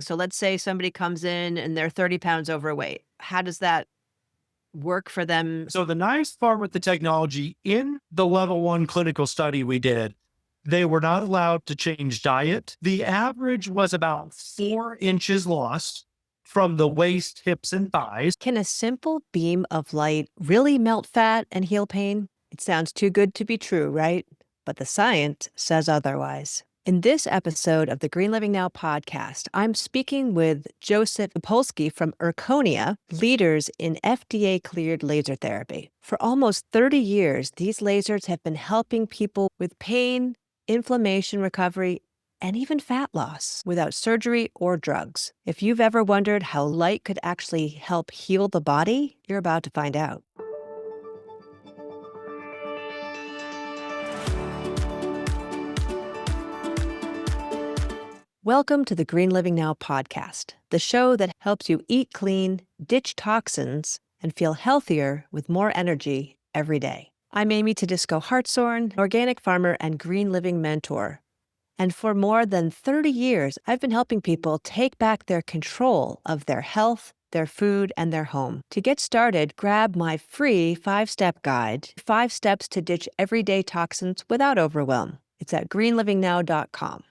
So let's say somebody comes in and they're 30 pounds overweight. How does that work for them? So the nice part with the technology in the level 1 clinical study we did, they were not allowed to change diet. The average was about 4 inches lost from the waist, hips, and thighs. Can a simple beam of light really melt fat and heal pain? It sounds too good to be true, right? But the science says otherwise. In this episode of the Green Living Now podcast, I'm speaking with Joseph Zapolsky from Erchonia, leaders in FDA-cleared laser therapy. For almost 30 years, these lasers have been helping people with pain, inflammation recovery, and even fat loss without surgery or drugs. If you've ever wondered how light could actually help heal the body, you're about to find out. Welcome to the Green Living Now podcast, the show that helps you eat clean, ditch toxins, and feel healthier with more energy every day. I'm Amy Todisco Hartshorn, organic farmer and green living mentor. And for more than 30 years, I've been helping people take back their control of their health, their food, and their home. To get started, grab my free 5-step guide, 5 steps to ditch everyday toxins without overwhelm. It's at greenlivingnow.com.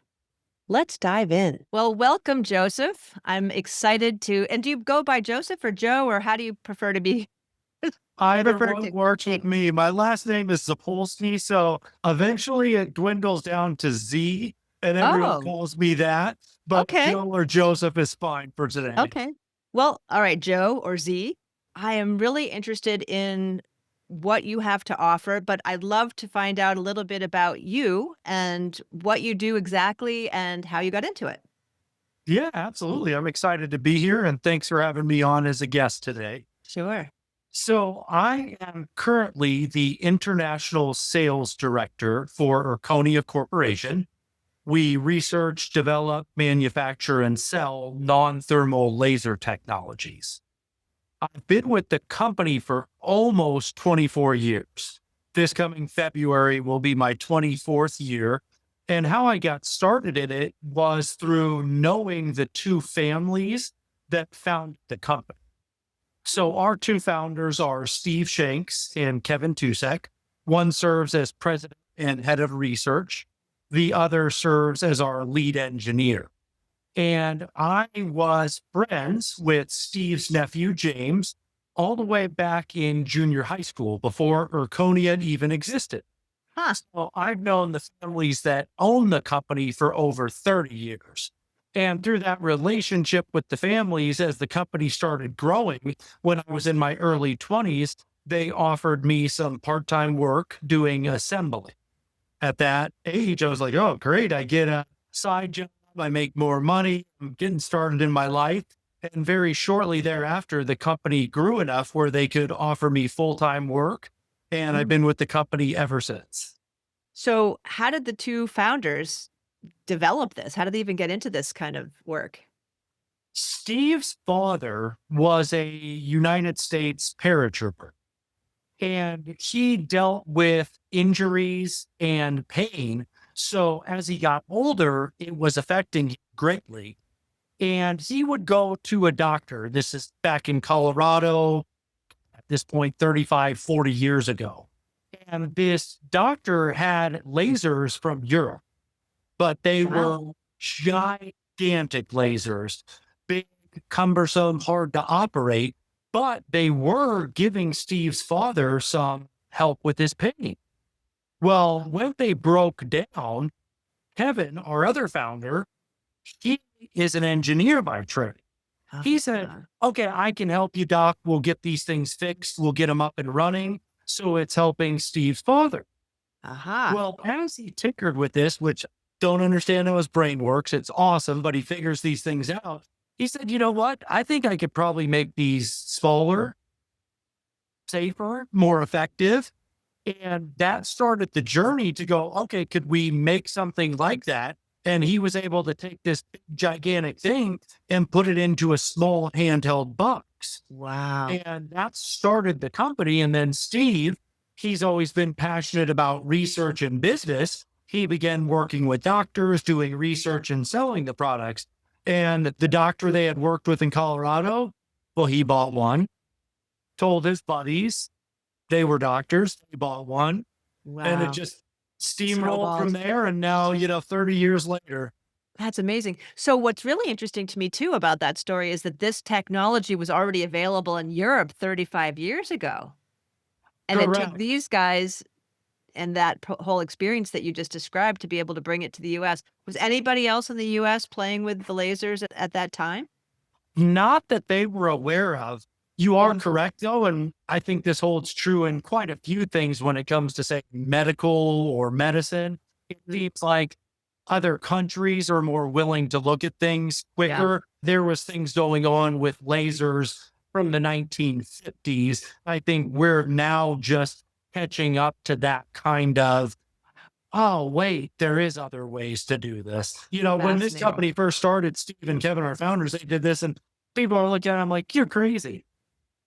Let's dive in. Well, welcome, Joseph. I'm excited to, and do you go by Joseph or Joe, or how do you prefer to be? Either one works with me. My last name is Zapolsky, so eventually it dwindles down to Z, and everyone calls me that. But Okay. Joe or Joseph is fine for today. Okay. Well, all right, Joe or Z. I am really interested in what you have to offer, but I'd love to find out a little bit about you and what you do exactly and how you got into it. Yeah, absolutely. I'm excited to be here, and thanks for having me on as a guest today. Sure. So I am currently the international sales director for Erchonia Corporation. We research, develop, manufacture, and sell non-thermal laser technologies. I've been with the company for almost 24 years. This coming February will be my 24th year. And how I got started in it was through knowing the two families that founded the company. So our two founders are Steve Shanks and Kevin Tusek. One serves as president and head of research. The other serves as our lead engineer. And I was friends with Steve's nephew, James, all the way back in junior high school before Erchonia even existed. So I've known the families that own the company for over 30 years. And through that relationship with the families, as the company started growing, when I was in my early 20s, they offered me some part-time work doing assembly. At that age, I was like, oh, great. I get a side job. I make more money. I'm getting started in my life. And very shortly thereafter, the company grew enough where they could offer me full-time work. And I've been with the company ever since. So how did the two founders develop this? How did they even get into this kind of work? Steve's father was a United States paratrooper, and he dealt with injuries and pain. So as he got older, it was affecting him greatly. And he would go to a doctor. This is back in Colorado, at this point, 35, 40 years ago. And this doctor had lasers from Europe, but they were gigantic lasers, big, cumbersome, hard to operate, but they were giving Steve's father some help with his pain. Well, when they broke down, Kevin, our other founder, he is an engineer by trade. He said, okay, I can help you, doc. We'll get these things fixed. We'll get them up and running. So it's helping Steve's father. Well, as he tinkered with this, which don't understand how his brain works, it's awesome, but he figures these things out. He said, you know what? I think I could probably make these smaller, safer, more effective. And that started the journey to go, okay, could we make something like that? And he was able to take this gigantic thing and put it into a small handheld box. Wow. And that started the company. And then Steve, he's always been passionate about research and business. He began working with doctors, doing research and selling the products. And the doctor they had worked with in Colorado, well, he bought one, told his buddies, they were doctors, they bought one, and it Wow. just steamrolled from Snowballed. there. And now, 30 years later, That's amazing. So what's really interesting to me too about that story is that this technology was already available in Europe 35 years ago. And it took correct. these guys and that whole experience that you just described to be able to bring it to the US. Was anybody else in the US playing with the lasers at that time? Not that they were aware of. You are Mhm. correct, though. And I think this holds true in quite a few things when it comes to, say, medical or medicine. It seems like other countries are more willing to look at things Yeah. quicker. There was things going on with lasers from the 1950s. I think we're now just catching up to that kind of, oh, wait, there is other ways to do this. When this Fascinating. company first started, Steve and Kevin, our founders, they did this, and people are looking at them like, you're crazy.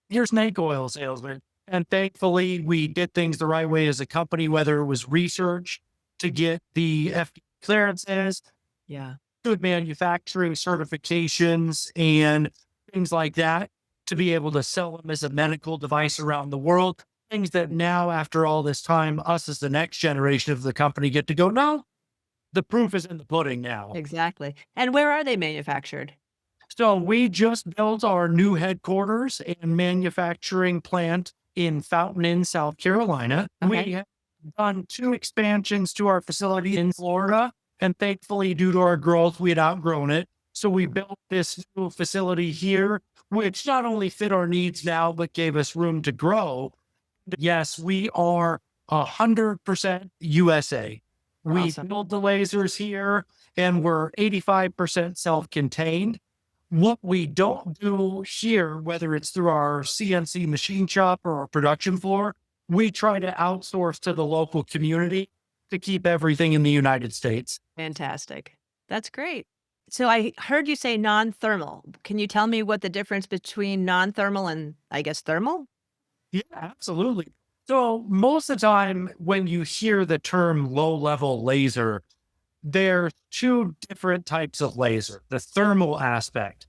You're snake oil salesman. And thankfully, we did things the right way as a company, whether it was research to get the FDA clearances, Yeah. good manufacturing certifications, and things like that to be able to sell them as a medical device around the world. Things that now, after all this time, us as the next generation of the company get to go, no, the proof is in the pudding now. Exactly. And where are they manufactured? So we just built our new headquarters and manufacturing plant in Fountain Inn, South Carolina. Okay. We have done 2 expansions to our facility in Florida. And thankfully, due to our growth, we had outgrown it. So we built this new facility here, which not only fit our needs now, but gave us room to grow. Yes, we are 100% USA. We Awesome. build the lasers here and we're 85% self-contained. What we don't do here, whether it's through our CNC machine shop or our production floor, we try to outsource to the local community to keep everything in the United States. Fantastic. That's great. So I heard you say non-thermal. Can you tell me what the difference between non-thermal and, I guess, thermal? Yeah, absolutely. So most of the time when you hear the term low level laser, there's 2 different types of laser. The thermal aspect.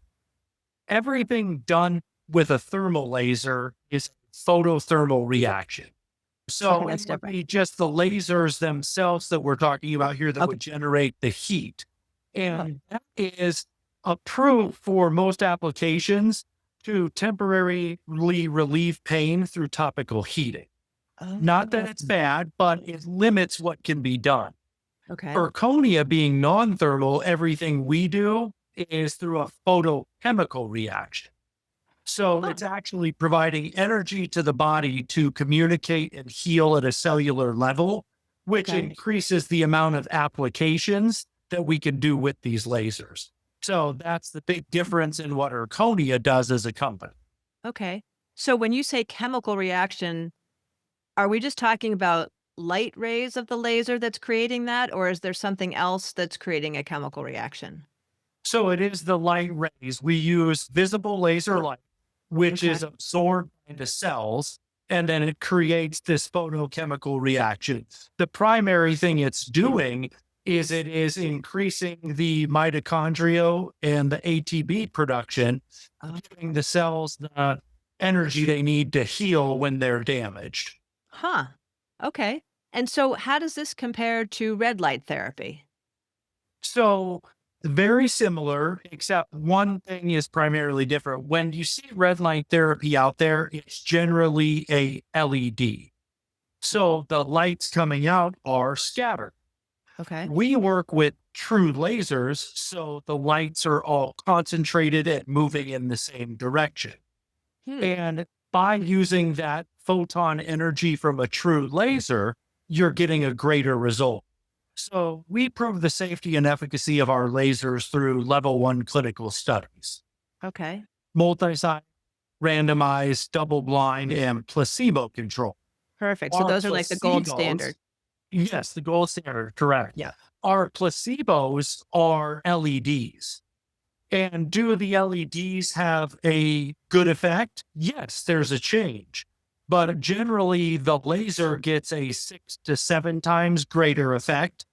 Everything done with a thermal laser is photothermal reaction. Okay, So that's it would different. be just the lasers themselves that we're talking about here that Okay. would generate the heat. Oh, And that is approved for most applications to temporarily relieve pain through topical heating. Not that oh, it's bad, but it limits what can be done. okay. Erchonia being non-thermal, everything we do is through a photochemical reaction. So Huh, it's actually providing energy to the body to communicate and heal at a cellular level, which okay. increases the amount of applications that we can do with these lasers. So that's the big difference in what Erchonia does as a company. Okay. So when you say chemical reaction, are we just talking about light rays of the laser that's creating that, or is there something else that's creating a chemical reaction? So it is the light rays. We use visible laser light, which Okay. is absorbed into cells, and then it creates this photochemical reaction. The primary thing it's doing is it is increasing the mitochondria and the ATP production, Oh, giving the cells the energy they need to heal when they're damaged. huh. Okay. And so how does this compare to red light therapy? So very similar, except one thing is primarily different. When you see red light therapy out there, it's generally a LED. So the lights coming out are scattered. Okay. We work with true lasers, so the lights are all concentrated and moving in the same direction. Hmm. And by using that photon energy from a true laser, you're getting a greater result. So we prove the safety and efficacy of our lasers through level 1 clinical studies, Okay. multi-site, randomized, double blind, and placebo control. Perfect. So Our those are like the gold placebos, standard. yes, the gold standard, correct. Yeah. Our placebos are LEDs. And do the LEDs have a good effect? Yes, there's a change. But generally, the laser gets a 6 to 7 times greater effect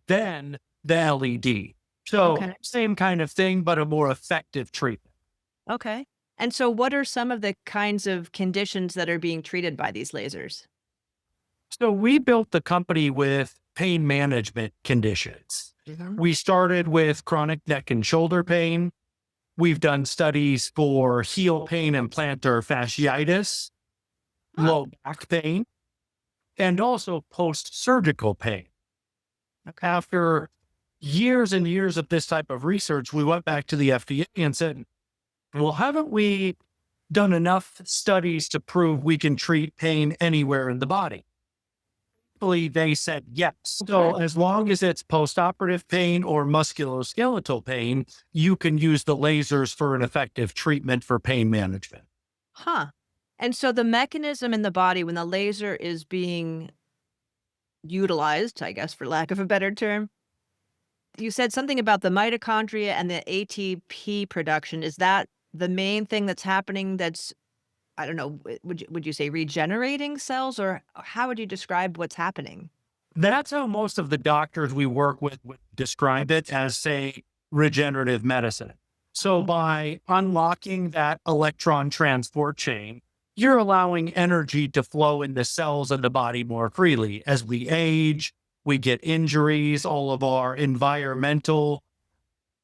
than the LED. So Okay. same kind of thing, but a more effective treatment. Okay. And so, what are some of the kinds of conditions that are being treated by these lasers? So we built the company with pain management conditions. Mhm. We started with chronic neck and shoulder pain. We've done studies for heel pain and plantar fasciitis, Huh. low back pain, and also post-surgical pain. Okay. After years and years of this type of research, we went back to the FDA and said, well, haven't we done enough studies to prove we can treat pain anywhere in the body? Thankfully, they said yes. So as long as it's postoperative pain or musculoskeletal pain, you can use the lasers for an effective treatment for pain management. Huh. And so, the mechanism in the body when the laser is being utilized, I guess, for lack of a better term, you said something about the mitochondria and the ATP production. Is that the main thing that's happening that's, I don't know, would you say regenerating cells, or how would you describe what's happening? That's how most of the doctors we work with would describe it as, say, regenerative medicine. So by unlocking that electron transport chain, you're allowing energy to flow in the cells of the body more freely. As we age, we get injuries, all of our environmental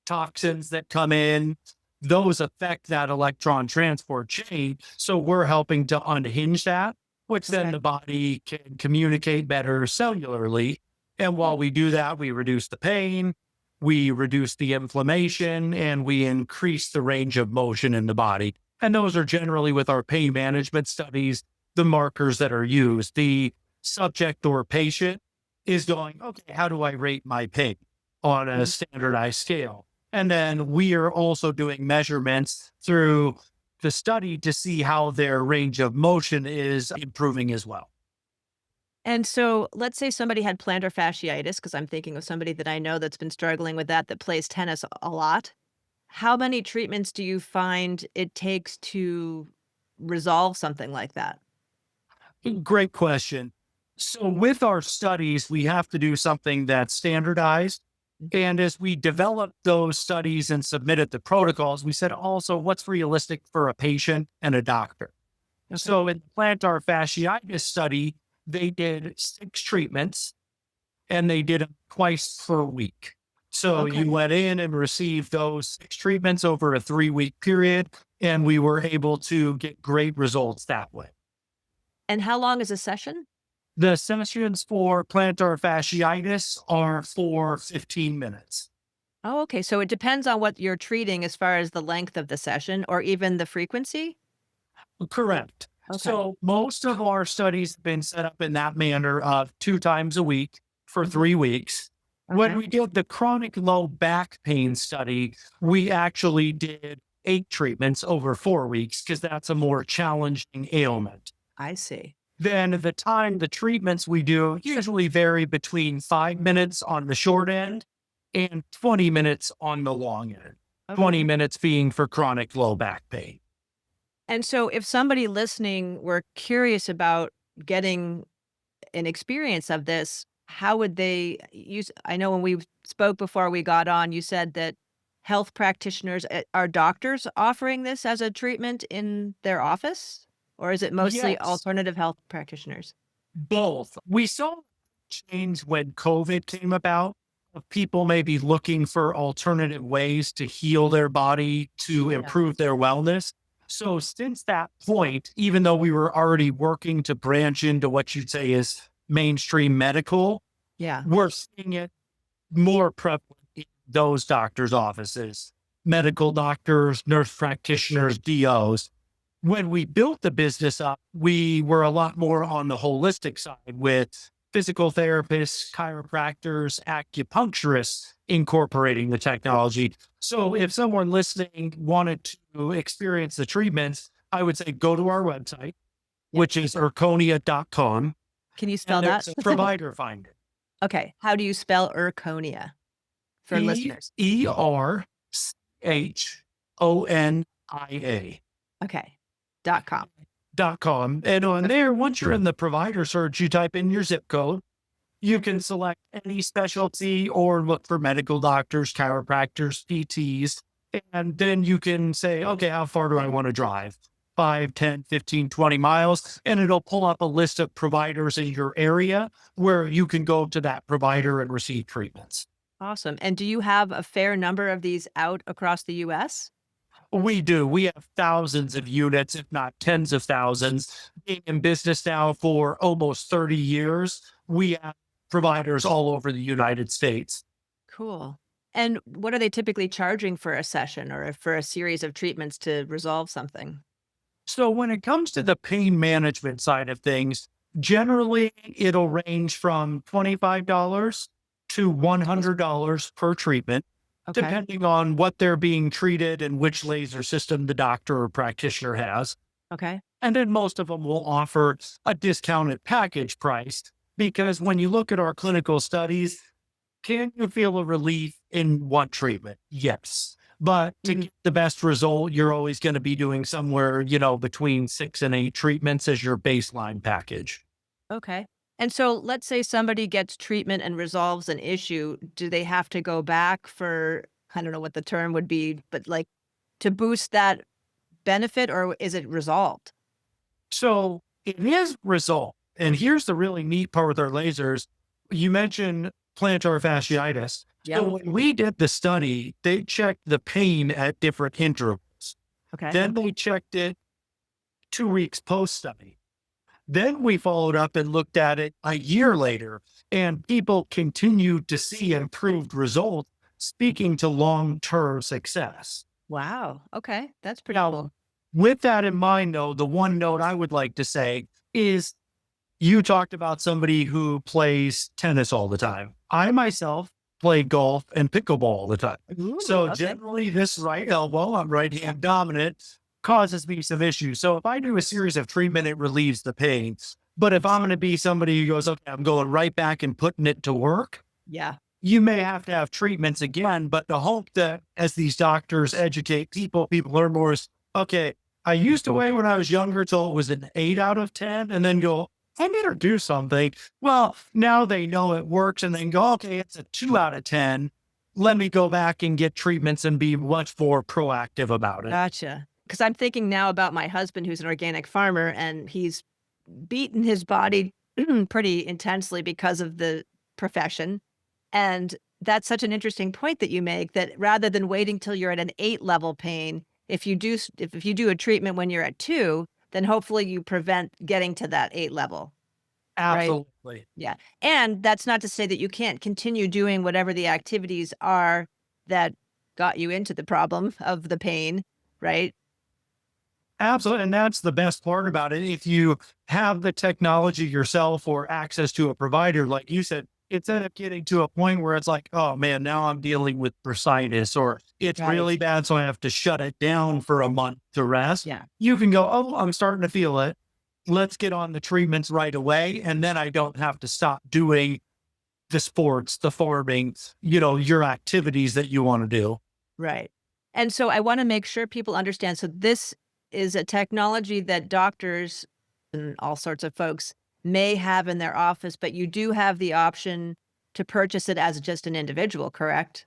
toxins that come in, those affect that electron transport chain. So we're helping to unhinge that, which then Okay. the body can communicate better cellularly. And while we do that, we reduce the pain, we reduce the inflammation, and we increase the range of motion in the body. And those are generally with our pain management studies, the markers that are used. The subject or patient is going, okay, how do I rate my pain on a Mhm. standardized scale? And then we are also doing measurements through the study to see how their range of motion is improving as well. And so, let's say somebody had plantar fasciitis, because I'm thinking of somebody that I know that's been struggling with that plays tennis a lot. How many treatments do you find it takes to resolve something like that? Great question. So, with our studies, we have to do something that's standardized. And as we developed those studies and submitted the protocols, we said also what's realistic for a patient and a doctor. Okay. So, in the plantar fasciitis study, they did 6 treatments and they did them twice per week. So Okay. you went in and received those 6 treatments over a 3-week period, and we were able to get great results that way. And how long is a session? The sessions for plantar fasciitis are for 15 minutes. Oh, okay. So it depends on what you're treating as far as the length of the session or even the frequency? Correct. Okay. So most of our studies have been set up in that manner of 2 times a week for Mhm. 3 weeks. When Okay. we did the chronic low back pain study, we actually did 8 treatments over 4 weeks because that's a more challenging ailment. I see. Then the time the treatments we do usually vary between 5 minutes on the short end and 20 minutes on the long end. 20 Okay. minutes being for chronic low back pain. And so if somebody listening were curious about getting an experience of this, how would they use? I know when we spoke before we got on, you said that health practitioners, are doctors offering this as a treatment in their office? Or is it mostly Yes. alternative health practitioners? Both. We saw change when COVID came about of people maybe looking for alternative ways to heal their body to Yeah. improve their wellness. So since that point, even though we were already working to branch into what you'd say is mainstream medical, Yeah. we're seeing it more prevalent in those doctors' offices, medical doctors, nurse practitioners, DOs. When we built the business up, we were a lot more on the holistic side with physical therapists, chiropractors, acupuncturists incorporating the technology. So if someone listening wanted to experience the treatments, I would say go to our website, Yeah. which is erchonia.com, Can you and spell that? there's a provider finder. Okay. How do you spell Erchonia for listeners? ERCHONIA. Okay. .com. .com. And on there, once you're in the provider search, you type in your zip code You can select any specialty or look for medical doctors, chiropractors, PTs, and then you can say, okay, how far do I want to drive? 5, 10, 15, 20 miles. And it'll pull up a list of providers in your area where you can go to that provider and receive treatments. Awesome. And do you have a fair number of these out across the US? We do. We have thousands of units, if not tens of thousands. Being in business now for almost 30 years, we have providers all over the United States. Cool. And what are they typically charging for a session or for a series of treatments to resolve something? So when it comes to the pain management side of things, generally it'll range from $25 to $100 per treatment, Okay. depending on what they're being treated and which laser system the doctor or practitioner has. Okay. And then most of them will offer a discounted package price because when you look at our clinical studies, can you feel a relief in one treatment? Yes. But to get the best result, you're always going to be doing somewhere, between 6 and 8 treatments as your baseline package. Okay. And so let's say somebody gets treatment and resolves an issue. Do they have to go back for, I don't know what the term would be, but like to boost that benefit, or is it resolved? So it is resolved. And here's the really neat part with our lasers. You mentioned plantar fasciitis. Yeah. So when we did the study, they checked the pain at different intervals. Okay. Then they checked it 2 weeks post-study. Then we followed up and looked at it a year later, and people continued to see improved results, speaking to long-term success. Wow. Okay. That's pretty Now, cool. with that in mind, though, the one note I would like to say is you talked about somebody who plays tennis all the time. I myself play golf and pickleball all the time. So Okay. generally this right elbow, I'm right hand dominant, causes me some issues. So if I do a series of treatment, it relieves the pain. But if I'm going to be somebody who goes, okay, I'm going right back and putting it to work, Yeah. you may have to have treatments again. But the hope that as these doctors educate people learn more is, okay, I used to weigh when I was younger till it was an 8 out of 10 and then go, I better do something. Well, now they know it works and then go, okay, it's a 2 out of 10. Let me go back and get treatments and be much more proactive about it. Gotcha. Because I'm thinking now about my husband, who's an organic farmer, and he's beaten his body pretty intensely because of the profession. And that's such an interesting point that you make, that rather than waiting till you're at an 8 level pain, if you do a treatment when you're at 2, then hopefully you prevent getting to that 8 level. Right? Absolutely. Yeah. And that's not to say that you can't continue doing whatever the activities are that got you into the problem of the pain, right? Absolutely. And that's the best part about it. If you have the technology yourself or access to a provider, like you said, instead of getting to a point where it's like, oh man, now I'm dealing with bursitis or it's Right. really bad, so I have to shut it down for a month to rest. Yeah. You can go, oh, I'm starting to feel it. Let's get on the treatments right away. And then I don't have to stop doing the sports, the farming, your activities that you want to do. Right. And so I want to make sure people understand. So this is a technology that doctors and all sorts of folks may have in their office, but you do have the option to purchase it as just an individual, correct?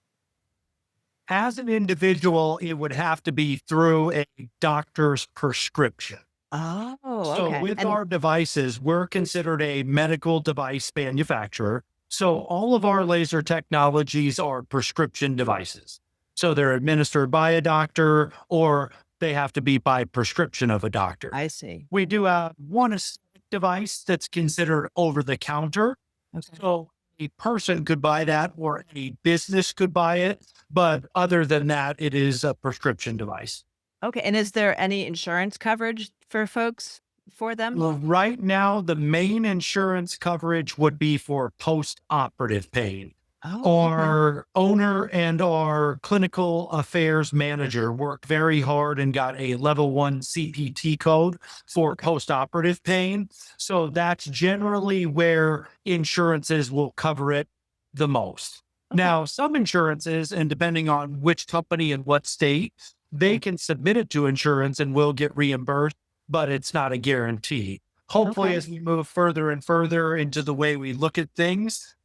As an individual, it would have to be through a doctor's prescription. Oh, So okay. with And our devices, we're considered a medical device manufacturer. So all of our laser technologies are prescription devices. So they're administered by a doctor or they have to be by prescription of a doctor. I see. We do have one aesthetic device that's considered over the counter. Okay. So a person could buy that or a business could buy it. But other than that, it is a prescription device. Okay. And is there any insurance coverage for folks for them? Well, right now, the main insurance coverage would be for post-operative pain. Oh, okay. Our owner and our clinical affairs manager worked very hard and got a level 1 CPT code for post-operative pain. So that's generally where insurances will cover it the most. Okay. Now, some insurances, and depending on which company and what state, they can submit it to insurance and will get reimbursed, but it's not a guarantee. Hopefully, Okay. as we move further and further into the way we look at things,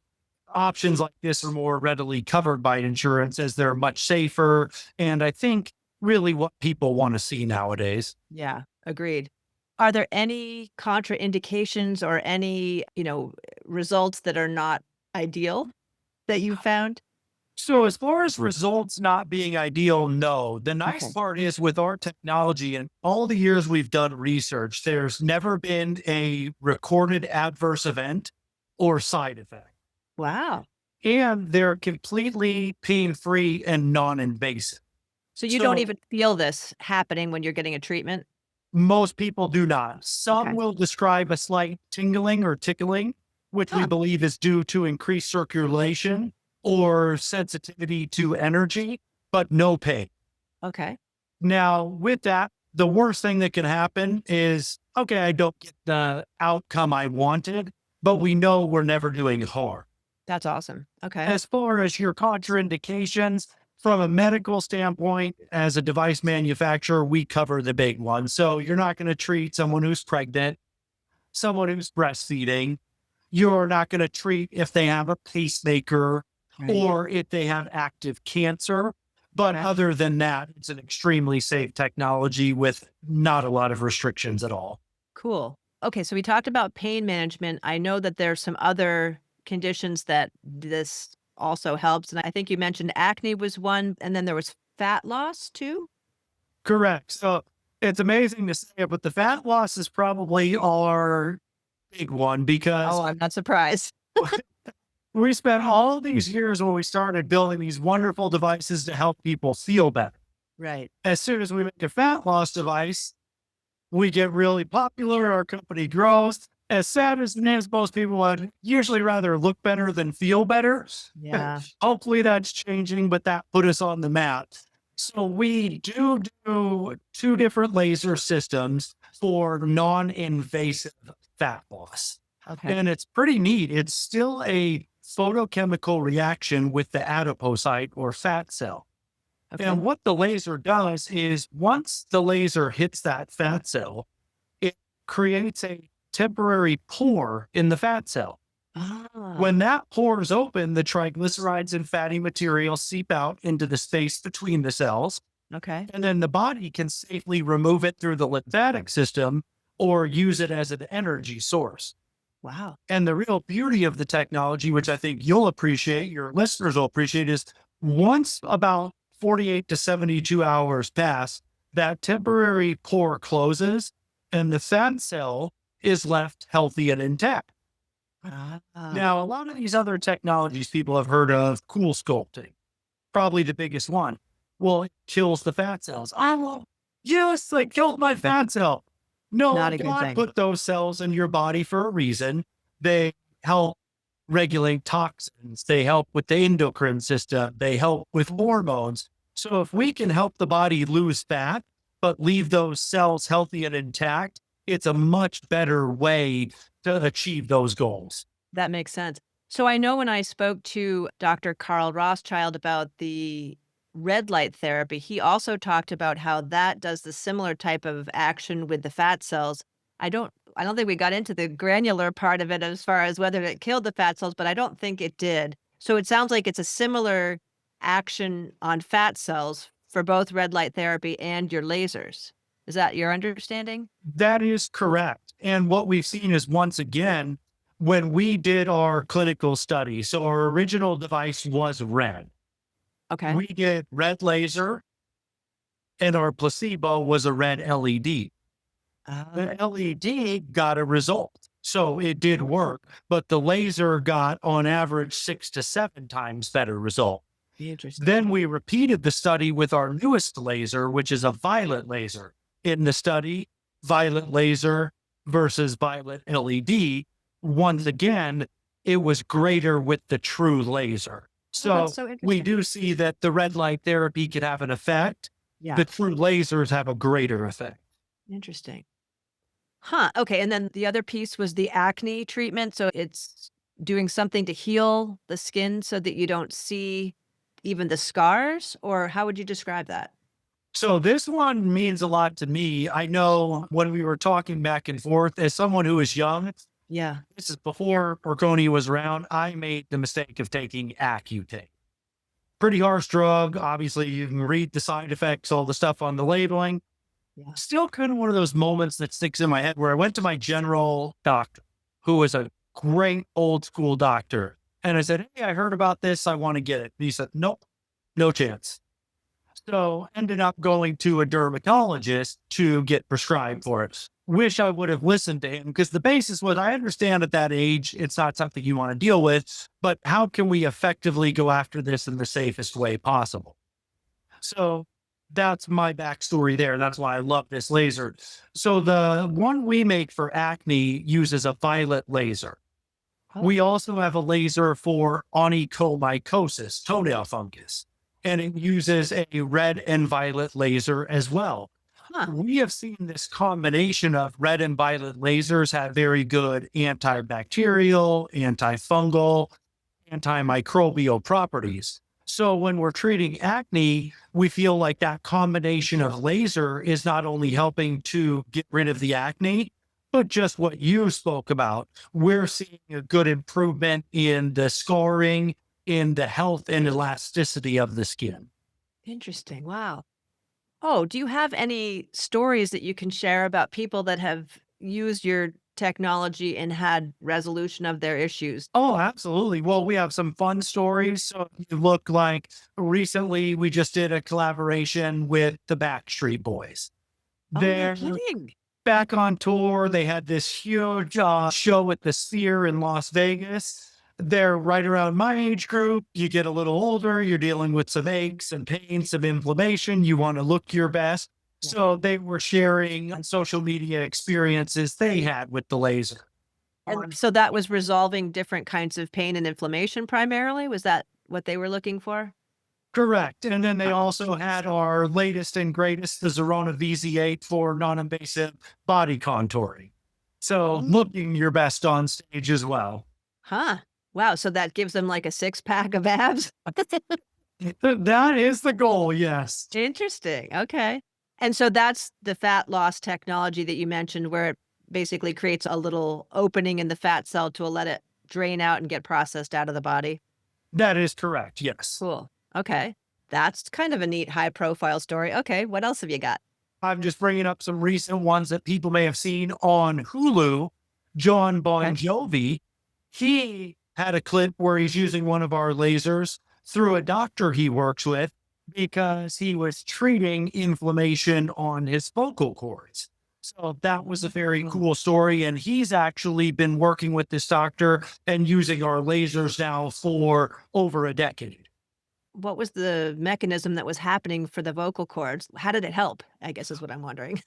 options like this are more readily covered by insurance as they're much safer. And I think really what people want to see nowadays. Yeah, agreed. Are there any contraindications or any, results that are not ideal that you found? So, as far as results not being ideal, no. The nice Okay. part is with our technology and all the years we've done research, there's never been a recorded adverse event or side effect. Wow. And they're completely pain free and non invasive. So you don't So, even feel this happening when you're getting a treatment? most people do not. Some Okay. will describe a slight tingling or tickling, which we Huh. believe is due to increased circulation or sensitivity to energy, but no pain. Okay. Now, with that, the worst thing that can happen is okay, I don't get the outcome I wanted, but we know we're never doing harm. That's awesome. Okay. As far as your contraindications, from a medical standpoint, as a device manufacturer, we cover the big ones. So you're not going to treat someone who's pregnant, someone who's breastfeeding. You're not going to treat if they have a pacemaker Right. or if they have active cancer. But Okay. other than that, it's an extremely safe technology with not a lot of restrictions at all. Cool. Okay, so we talked about pain management. I know that there's some other conditions that this also helps, and I think you mentioned acne was one, and then there was fat loss too? Correct. So it's amazing to say it, but the fat loss is probably our big one because Oh, I'm not surprised. we spent all these years when we started building these wonderful devices to help people feel better. Right. As soon as we make a fat loss device, we get really popular. Our company grows. As sad as it is, most people would usually rather look better than feel better. Yeah. Hopefully that's changing, but that put us on the map. So we do two different laser systems for non-invasive fat loss. Okay. And it's pretty neat. It's still a photochemical reaction with the adipocyte or fat cell. Okay. And what the laser does is once the laser hits that fat cell, it creates a temporary pore in the fat cell. Ah, When that pore is open, the triglycerides and fatty materials seep out into the space between the cells, okay. and then the body can safely remove it through the lymphatic system or use it as an energy source. Wow. And the real beauty of the technology, which I think you'll appreciate, your listeners will appreciate, is once about 48 to 72 hours pass, that temporary pore closes and the fat cell is left healthy and intact. Ah, Now, a lot of these other technologies people have heard of, cool sculpting, probably the biggest one. Well, it kills the fat cells. Oh, yes, it killed my fat cell. No, not a good God thing. put those cells in your body for a reason. They help regulate toxins. They help with the endocrine system. They help with hormones. So if we can help the body lose fat, but leave those cells healthy and intact, it's a much better way to achieve those goals. That makes sense. So I know when I spoke to Dr. Carl Rothschild about the red light therapy, he also talked about how that does the similar type of action with the fat cells. I don't think we got into the granular part of it as far as whether it killed the fat cells, but I don't think it did. So it sounds like it's a similar action on fat cells for both red light therapy and your lasers. Is that your understanding? That is correct. And what we've seen is once again, when we did our clinical study, so our original device was red. Okay. We did red laser and our placebo was a red LED. Ah, The LED got a result. So it did work, but the laser got on average 6 to 7 times better result. interesting. Then we repeated the study with our newest laser, which is a violet laser. In the study, violet laser versus violet LED, once again, it was greater with the true laser. Oh, that's So so we interesting. do see that the red light therapy can have an effect. Yeah. The true lasers have a greater effect. Interesting. Huh, okay, and then the other piece was the acne treatment, so it's doing something to heal the skin so that you don't see even the scars, or how would you describe that? So this one means a lot to me. I know when we were talking back and forth, as someone who is young, Yeah. this is before Erchonia was around, I made the mistake of taking Accutane. Pretty harsh drug. Obviously, you can read the side effects, all the stuff on the labeling. Yeah. Still kind of one of those moments that sticks in my head where I went to my general doctor, who was a great old school doctor. And I said, "Hey, I heard about this. I want to get it." And he said, "Nope, no chance." So ended up going to a dermatologist to get prescribed for it. Wish I would have listened to him, because the basis was, I understand at that age, it's not something you want to deal with, but how can we effectively go after this in the safest way possible? So that's my backstory there. That's why I love this laser. So the one we make for acne uses a violet laser. Oh, We also have a laser for onychomycosis, toenail fungus, and it uses a red and violet laser as well. huh. We have seen this combination of red and violet lasers have very good antibacterial, antifungal, antimicrobial properties. So when we're treating acne, we feel like that combination of laser is not only helping to get rid of the acne, but just what you spoke about, we're seeing a good improvement in the scarring, in the health and elasticity of the skin. Interesting. Wow. Oh, do you have any stories that you can share about people that have used your technology and had resolution of their issues? Oh, absolutely. Well, we have some fun stories. So if you look, like recently, we just did a collaboration with the Backstreet Boys. Oh, no They're kidding. back on tour. They had this huge show at the Sphere in Las Vegas. They're right around my age group. You get a little older, you're dealing with some aches and pains, some inflammation. You want to look your best. Yeah. So they were sharing on social media experiences they had with the laser. And so that was resolving different kinds of pain and inflammation primarily? Was that what they were looking for? Correct. And then they Uh, also had our latest and greatest, the Zerona VZ8 for non-invasive body contouring. So Oh. looking your best on stage as well. Huh. Wow, so that gives them like a six-pack of abs? That is the goal, yes. Interesting, okay. And so that's the fat loss technology that you mentioned where it basically creates a little opening in the fat cell to let it drain out and get processed out of the body? That is correct, yes. Cool. Okay. That's kind of a neat high profile story. Okay, what else have you got? I'm just bringing up some recent ones that people may have seen on Hulu. John Bon Okay. Jovi, he had a clip where he's using one of our lasers through a doctor he works with because he was treating inflammation on his vocal cords. So that was a very Oh. cool story. And he's actually been working with this doctor and using our lasers now for over a decade. What was the mechanism that was happening for the vocal cords? How did it help? I guess is what I'm wondering.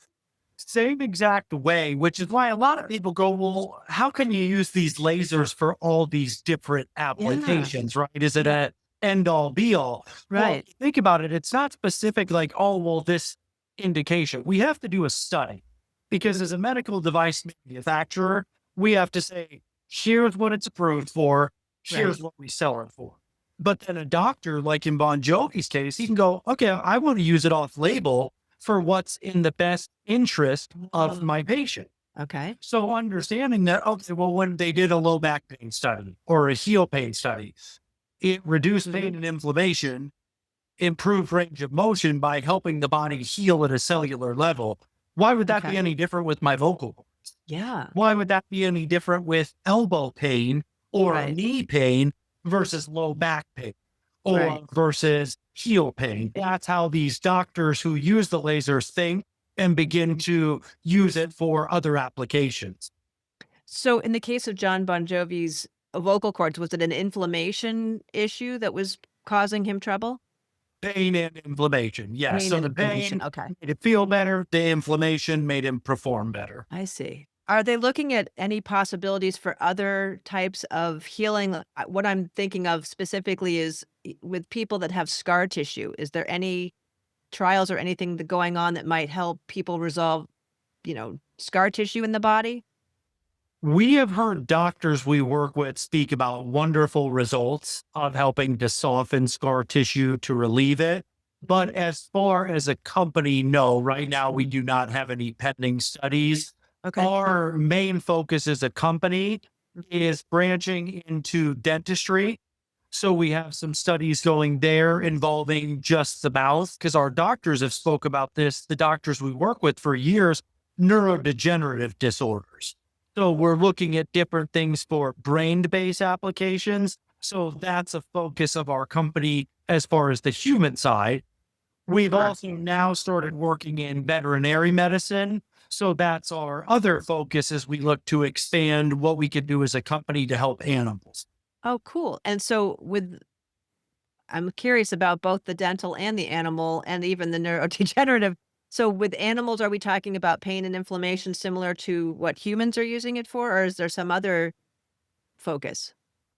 Same exact way, which is why a lot of people go, well, how can you use these lasers for all these different Yeah. applications, right? Is it a end all be all? Well, Right. think about it. It's not specific like, oh, well, this indication. We have to do a study because as a medical device manufacturer, we have to say, here's what it's approved for. Right. Here's what we sell it for. But then a doctor, like in Bon Jovi's case, he can go, okay, I want to use it off label for what's in the best interest of Oh. my patient. Okay. So understanding that, okay, well, when they did a low back pain study or a heel pain study, it reduced pain and inflammation, improved range of motion by helping the body heal at a cellular level. Why would that be Okay. any different with my vocal cords? Yeah. Why would that be any different with elbow pain or Right. knee pain versus low back pain or Right. versus heel pain? That's how these doctors who use the lasers think and begin to use it for other applications. So in the case of John Bon Jovi's vocal cords, was it an inflammation issue that was causing him trouble? Pain and inflammation. Yes. Pain So and the inflammation. pain Okay. made it feel better. The inflammation made him perform better. I see. Are they looking at any possibilities for other types of healing? What I'm thinking of specifically is with people that have scar tissue. Is there any trials or anything going on that might help people resolve, scar tissue in the body? We have heard doctors we work with speak about wonderful results of helping to soften scar tissue to relieve it. But as far as a company, no, right now we do not have any pending studies. Okay. Our main focus as a company is branching into dentistry. So we have some studies going there involving just the mouth, because our doctors have spoke about this, the doctors we work with for years, neurodegenerative disorders. So we're looking at different things for brain-based applications. So that's a focus of our company as far as the human side. We've also now started working in veterinary medicine. So that's our other focus as we look to expand what we can do as a company to help animals. Oh, cool. And so I'm curious about both the dental and the animal and even the neurodegenerative. So with animals, are we talking about pain and inflammation similar to what humans are using it for, or is there some other focus?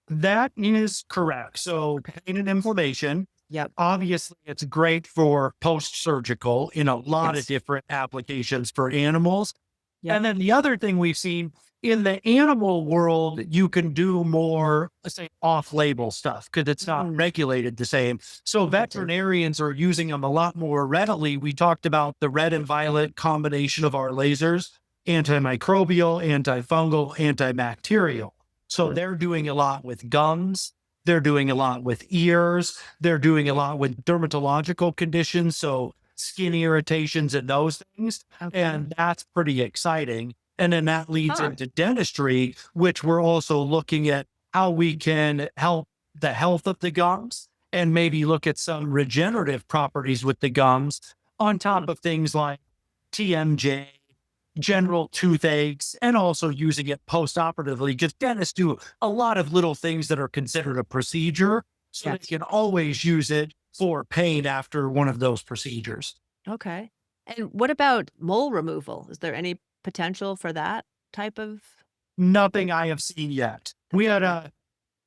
That is correct. So pain and inflammation, Yep. obviously it's great for post-surgical in a lot of Yes. different applications for animals. Yep. And then the other thing we've seen in the animal world, you can do more, let's say, off-label stuff because it's not regulated the same. So veterinarians are using them a lot more readily. We talked about the red and violet combination of our lasers, antimicrobial, antifungal, antibacterial. So they're doing a lot with gums. They're doing a lot with ears. They're doing a lot with dermatological conditions. So skin irritations and those things. Okay. And that's pretty exciting. And then that leads into dentistry, which we're also looking at how we can help the health of the gums and maybe look at some regenerative properties with the gums on top of things like TMJ, general toothaches, and also using it post-operatively. Because dentists do a lot of little things that are considered a procedure. So they can always use it for pain after one of those procedures. Okay. And what about mole removal? Is there any potential for that type of? Nothing I have seen yet. We had a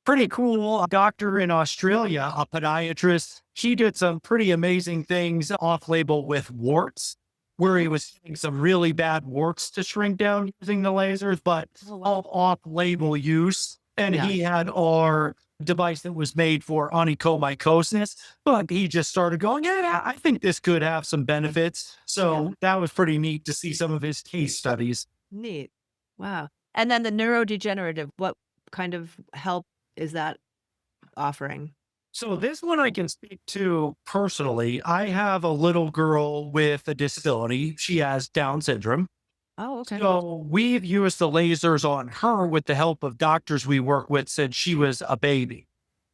pretty cool doctor in Australia, a podiatrist. He did some pretty amazing things off label with warts, where he was getting some really bad warts to shrink down using the lasers, but all off label use. And he had our device that was made for onychomycosis, but he just started going, yeah, I think this could have some benefits. So that was pretty neat to see some of his case studies. Neat. Wow. And then the neurodegenerative, what kind of help is that offering? So this one I can speak to personally. I have a little girl with a disability. She has Down syndrome. Oh, okay. So we've used the lasers on her with the help of doctors we work with since she was a baby.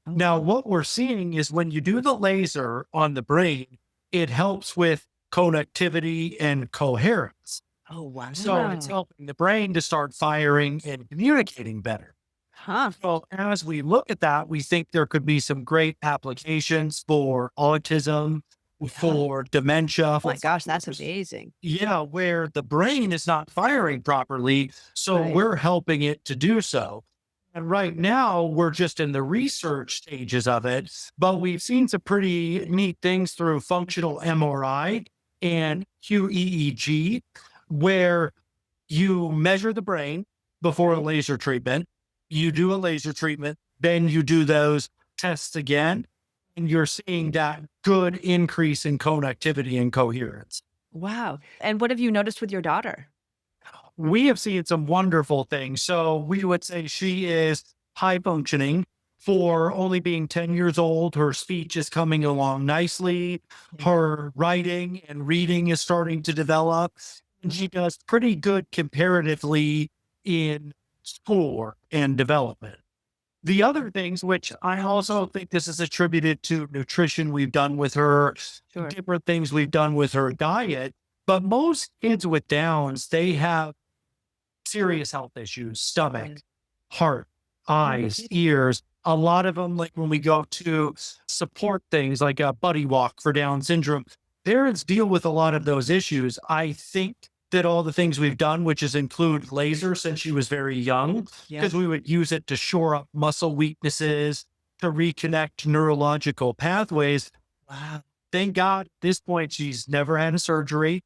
Oh, Now, what we're seeing is when you do the laser on the brain, it helps with connectivity and coherence. oh, wow. So it's helping the brain to start firing and communicating better. Huh. So as we look at that, we think there could be some great applications for autism, for dementia. Oh my gosh, that's amazing. Yeah, where the brain is not firing properly. So Right. we're helping it to do so. And right now, we're just in the research stages of it, but we've seen some pretty neat things through functional MRI and QEEG, where you measure the brain before a laser treatment, you do a laser treatment, then you do those tests again, and you're seeing that good increase in connectivity and coherence. Wow. And what have you noticed with your daughter? We have seen some wonderful things. So we would say she is high functioning for only being 10 years old. Her speech is coming along nicely. Her writing and reading is starting to develop. And she does pretty good comparatively in schoolwork and development. The other things, which I also think this is attributed to nutrition we've done with her, Sure. different things we've done with her diet. But most kids with Downs, they have serious health issues, stomach, heart, eyes, ears. A lot of them, like when we go to support things like a buddy walk for Down syndrome, parents deal with a lot of those issues. I think that all the things we've done, which is include laser since she was very young, because we would use it to shore up muscle weaknesses, to reconnect neurological pathways. Wow. Thank God at this point, she's never had a surgery.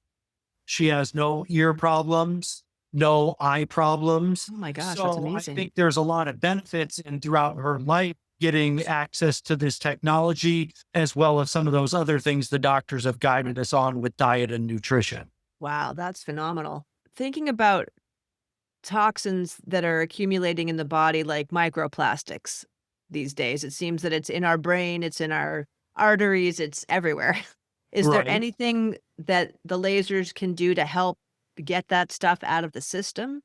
She has no ear problems, no eye problems. Oh my gosh, So that's amazing. I think there's a lot of benefits and throughout her life, getting access to this technology, as well as some of those other things the doctors have guided us on with diet and nutrition. Wow, that's phenomenal. Thinking about toxins that are accumulating in the body like microplastics these days, it seems that it's in our brain, it's in our arteries, it's everywhere. Is there Right. anything that the lasers can do to help get that stuff out of the system?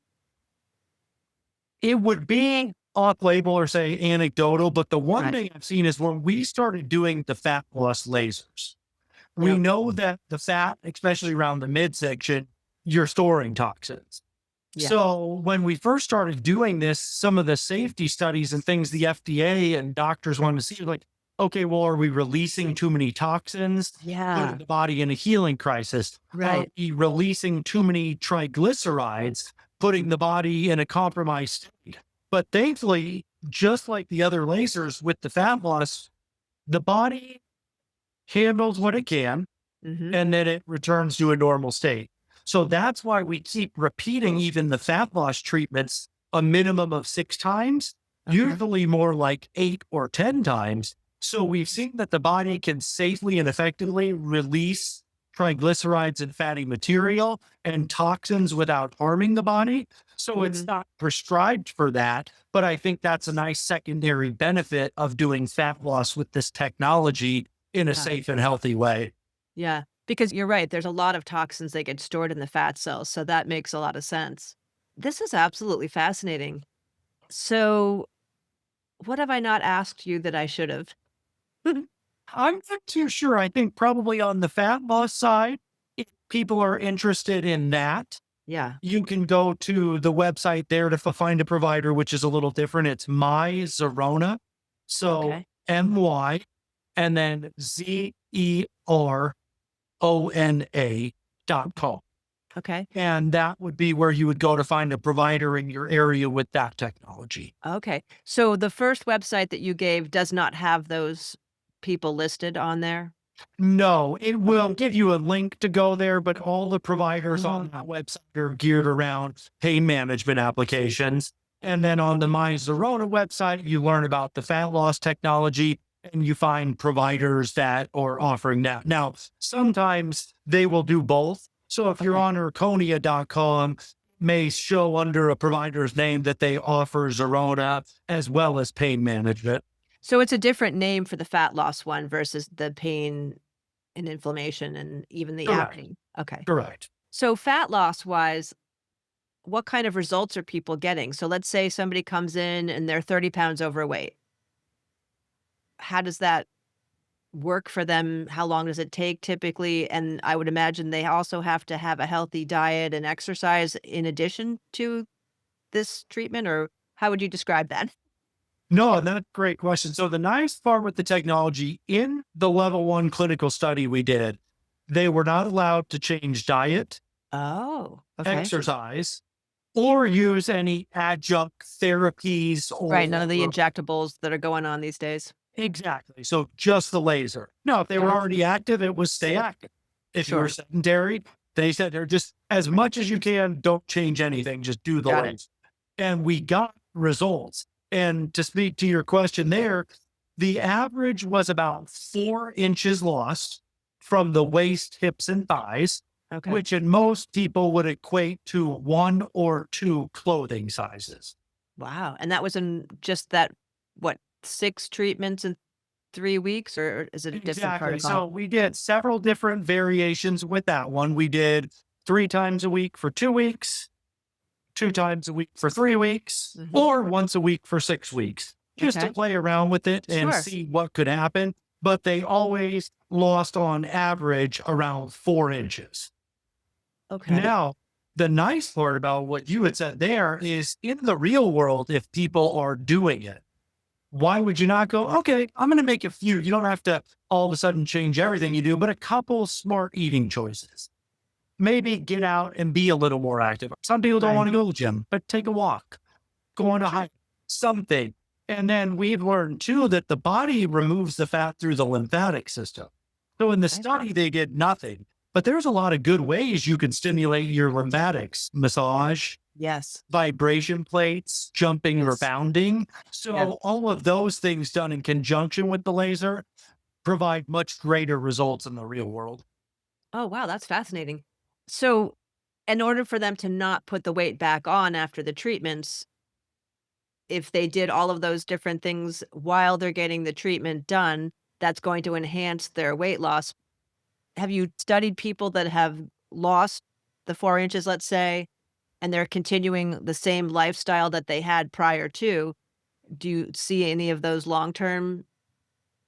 It would be off label or say anecdotal, but the one Right. thing I've seen is when we started doing the fat loss lasers, we Yep. know that the fat, especially around the midsection, you're storing toxins. Yeah. So when we first started doing this, some of the safety studies and things the FDA and doctors wanted to see, like, okay, well, are we releasing too many toxins, putting Yeah. the body in a healing crisis? Are Right. we releasing too many triglycerides, putting the body in a compromised state? But thankfully, just like the other lasers with the fat loss, the body handles what it can Mhm. and then it returns to a normal state. So that's why we keep repeating even the fat loss treatments a minimum of 6 times, Okay. usually more like 8 or 10 times. So we've seen that the body can safely and effectively release triglycerides and fatty material and toxins without harming the body. So it's Mhm. not prescribed for that. But I think that's a nice secondary benefit of doing fat loss with this technology in a Yeah. safe and healthy way. Yeah. Because you're right, there's a lot of toxins that get stored in the fat cells, so that makes a lot of sense. This is absolutely fascinating. So, what have I not asked you that I should have? I'm not too sure. I think probably on the fat loss side, if people are interested in that, Yeah. you can go to the website there to find a provider, which is a little different. It's My Zerona. So Okay. MY and then ZERONA.com. Okay. And that would be where you would go to find a provider in your area with that technology. Okay. So the first website that you gave does not have those people listed on there? No, it Okay. will give you a link to go there, but all the providers Uh-huh. on that website are geared around pain management applications. And then on the My Zerona website, you learn about the fat loss technology and you find providers that are offering that. Now, sometimes they will do both. So if you're Okay. on Erchonia.com, may show under a provider's name that they offer Zerona as well as pain management. So it's a different name for the fat loss one versus the pain and inflammation and even the Correct. acne. Okay. Correct. So fat loss wise, what kind of results are people getting? So let's say somebody comes in and they're 30 pounds overweight. How does that work for them? How long does it take typically? And I would imagine they also have to have a healthy diet and exercise in addition to this treatment, or how would you describe that? No, that's a great question. So the nice part with the technology in the level 1 clinical study we did, they were not allowed to change diet, Oh, okay. exercise, or use any adjunct therapies Right. None of the or injectables that are going on these days. exactly. So just the laser. No, if they were Okay. already active, it was stay active. If you were Sure. sedentary, they said they're just as much as you can, don't change anything, just do the Got it. laser. And we got results. And to speak to your question there, the average was about 4 inches lost from the waist, hips, and thighs, Okay. which in most people would equate to 1 or 2 clothing sizes. Wow. And that was in just that, what, 6 treatments in 3 weeks, or is it a different Exactly. protocol? So we did several different variations with that one. We did 3 times a week for 2 weeks, 2 times a week for 3 weeks, Mhm. or once a week for 6 weeks, just to Okay. play around with it and Sure. see what could happen. But they always lost on average around 4 inches. Okay. Now, the nice part about what you had said there is in the real world, if people are doing it, why would you not go, okay, I'm going to make a few. You don't have to all of a sudden change everything you do, but a couple smart eating choices. Maybe get out and be a little more active. Some people don't want Right. to go to the gym, but take a walk, go on a Sure. hike, something. And then we've learned too that the body removes the fat through the lymphatic system. So in the Okay. study, they did nothing, but there's a lot of good ways you can stimulate your lymphatics, massage, Yes. vibration plates, jumping or Yes. bounding. Yeah. So all of those things done in conjunction with the laser provide much greater results in the real world. Oh, wow, that's fascinating. So, in order for them to not put the weight back on after the treatments, if they did all of those different things while they're getting the treatment done, that's going to enhance their weight loss. Have you studied people that have lost the 4 inches, let's say, and they're continuing the same lifestyle that they had prior to? Do you see any of those long-term And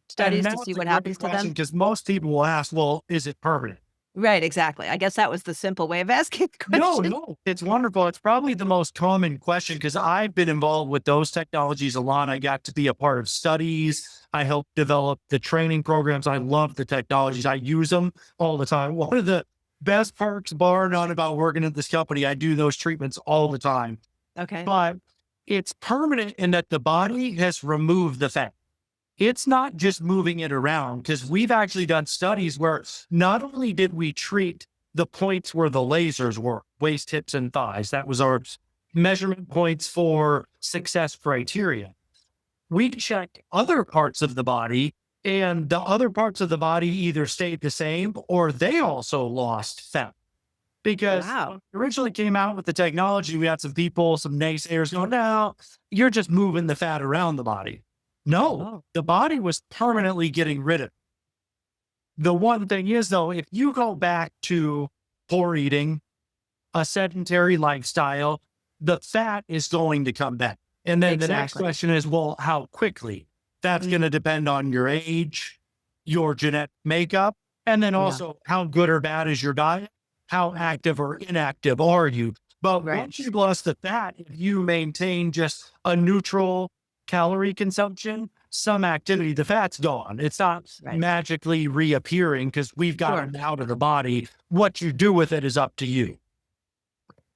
studies to see that's a what great happens to question them? because most people will ask, well, is it permanent? Right, exactly. I guess that was the simple way of asking the No, question. no, it's wonderful. It's probably the most common question because I've been involved with those technologies a lot. I got to be a part of studies. I helped develop the training programs. I love the technologies. I use them all the time. One of the best perks, bar none, about working at this company, I do those treatments all the time. Okay. But it's permanent in that the body has removed the fat. It's not just moving it around because we've actually done studies where not only did we treat the points where the lasers were, waist, hips, and thighs, that was our measurement points for success criteria. We checked other parts of the body, and the other parts of the body either stayed the same or they also lost fat. Because when Wow. we originally came out with the technology, we had some people, some naysayers going, no, you're just moving the fat around the body. No, Oh, the body was permanently getting rid of it. The one thing is, though, if you go back to poor eating, a sedentary lifestyle, the fat is going to come back. And then the next exactly. question is, well, how quickly? That's going Mm, to depend on your age, your genetic makeup, and then yeah, also how good or bad is your diet? How active or inactive are you? But right, once you've lost the fat, if you maintain just a neutral calorie consumption, some activity, the fat's gone. It's not right. magically reappearing because we've Sure. gotten it out of the body. What you do with it is up to you.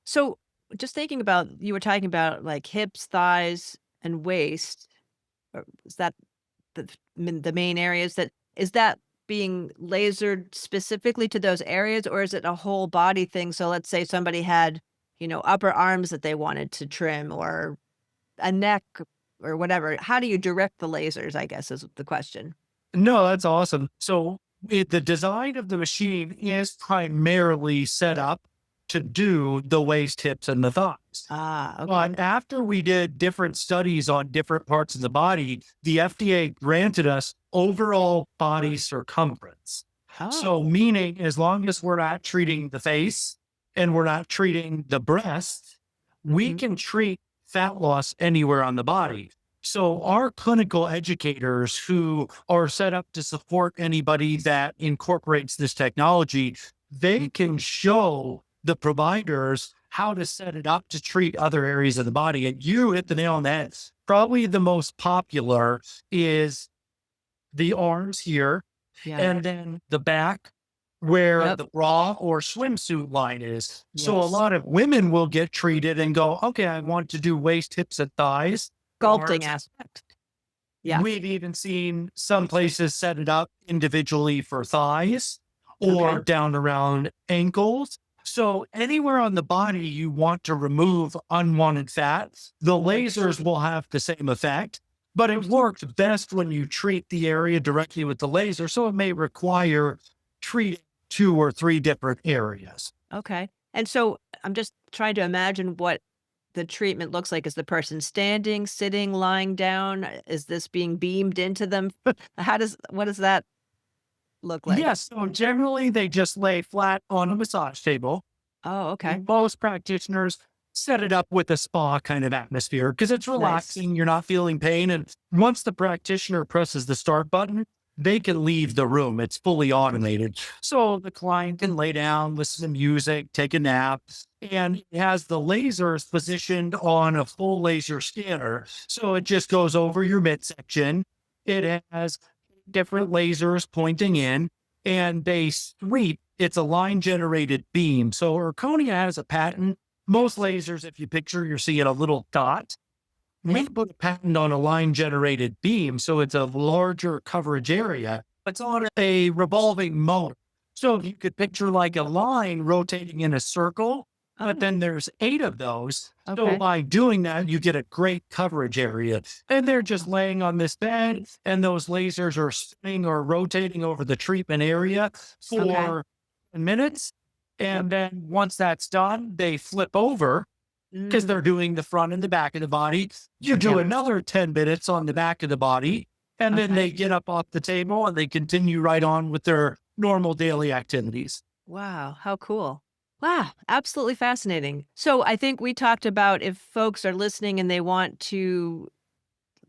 So, just thinking about you were talking about, like, hips, thighs, and waist. Is that the main areas that is that being lasered specifically to those areas, or is it a whole body thing? So let's say somebody had, upper arms that they wanted to trim or a neck or whatever. How do you direct the lasers, I guess, is the question. No, that's awesome. So the design of the machine is primarily set up to do the waist, hips, and the thighs. Ah, okay. But after we did different studies on different parts of the body, the FDA granted us overall body circumference. So, Oh. meaning as long as we're not treating the face and we're not treating the breast, we Mhm. can treat fat loss anywhere on the body. So, our clinical educators who are set up to support anybody that incorporates this technology, they can show the providers how to set it up to treat other areas of the body. And you hit the nail on the head. Probably the most popular is the arms here Yeah. and then the back where Yep. the bra or swimsuit line is. So a Yes. lot of women will get treated and go, okay, I want to do waist, hips, and thighs. Sculpting Arms. aspect. Yeah. We've even seen some places set it up individually for thighs or Okay. down around ankles. So anywhere on the body you want to remove unwanted fat, the lasers will have the same effect, but it works best when you treat the area directly with the laser. So it may require treating 2 or 3 different areas. Okay. And so I'm just trying to imagine what the treatment looks like. Is the person standing, sitting, lying down? Is this being beamed into them? What does that look like? Yes. So generally they just lay flat on a massage table. Oh, okay. Most practitioners set it up with a spa kind of atmosphere because it's Nice. relaxing. You're not feeling pain. And once the practitioner presses the start button, they can leave the room. It's fully automated. So the client can lay down, listen to music, take a nap, and it has the lasers positioned on a full laser scanner. So it just goes over your midsection. It has different lasers pointing in and they sweep. It's a line generated beam. So Erchonia has a patent. Most lasers, if you picture, you're seeing a little dot. We Yep. put a patent on a line generated beam. So it's a larger coverage area. It's on a revolving motor. So if you could picture like a line rotating in a circle, but then there's 8 of those. So Okay. by doing that, you get a great coverage area. And they're just laying on this bed, and those lasers are spinning or rotating over the treatment area for minutes. And then once that's done, they flip over because they're doing the front and the back of the body. You do another 10 minutes on the back of the body, and then they get up off the table and they continue right on with their normal daily activities. Wow, how cool. Wow, absolutely fascinating. So I think we talked about if folks are listening and they want to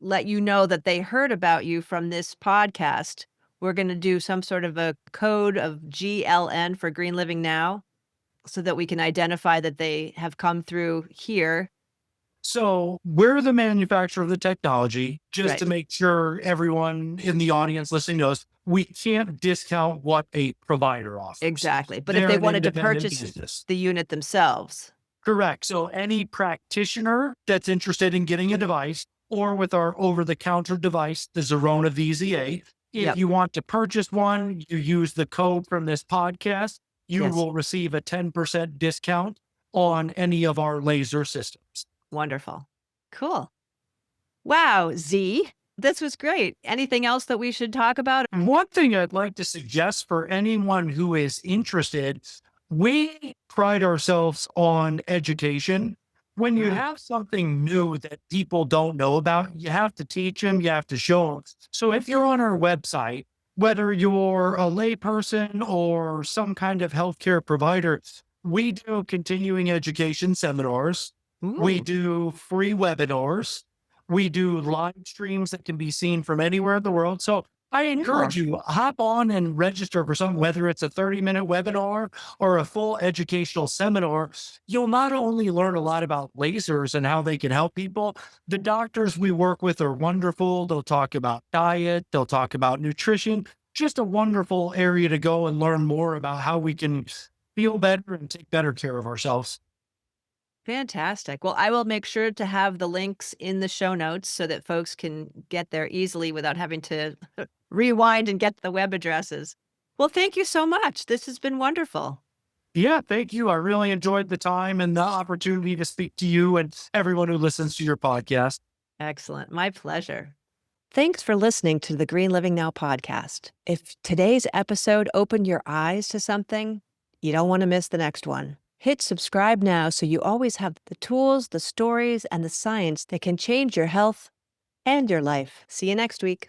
let you know that they heard about you from this podcast, we're going to do some sort of a code of GLN for Green Living Now so that we can identify that they have come through here. So we're the manufacturer of the technology, just to Right. make sure everyone in the audience listening knows we can't discount what a provider offers. Exactly. But if They're they an wanted to independent purchase business. the unit themselves. Correct. So any practitioner that's interested in getting a device, or with our over-the-counter device, the Zerona VZA, if you want to purchase one, you use the code from this podcast, you will receive a 10% discount on any of our laser systems. Wonderful. Cool. Wow, Z, this was great. Anything else that we should talk about? One thing I'd like to suggest for anyone who is interested, we pride ourselves on education. When you have something new that people don't know about, you have to teach them, you have to show them. So if you're on our website, whether you're a layperson or some kind of healthcare provider, we do continuing education seminars. We do free webinars. We do live streams that can be seen from anywhere in the world. So I encourage you, hop on and register for something, whether it's a 30-minute webinar or a full educational seminar. You'll not only learn a lot about lasers and how they can help people. The doctors we work with are wonderful. They'll talk about diet. They'll talk about nutrition. Just a wonderful area to go and learn more about how we can feel better and take better care of ourselves. Fantastic. Well, I will make sure to have the links in the show notes so that folks can get there easily without having to rewind and get the web addresses. Well, thank you so much. This has been wonderful. Yeah, thank you. I really enjoyed the time and the opportunity to speak to you and everyone who listens to your podcast. Excellent. My pleasure. Thanks for listening to the Green Living Now podcast. If today's episode opened your eyes to something, you don't want to miss the next one. Hit subscribe now so you always have the tools, the stories, and the science that can change your health and your life. See you next week.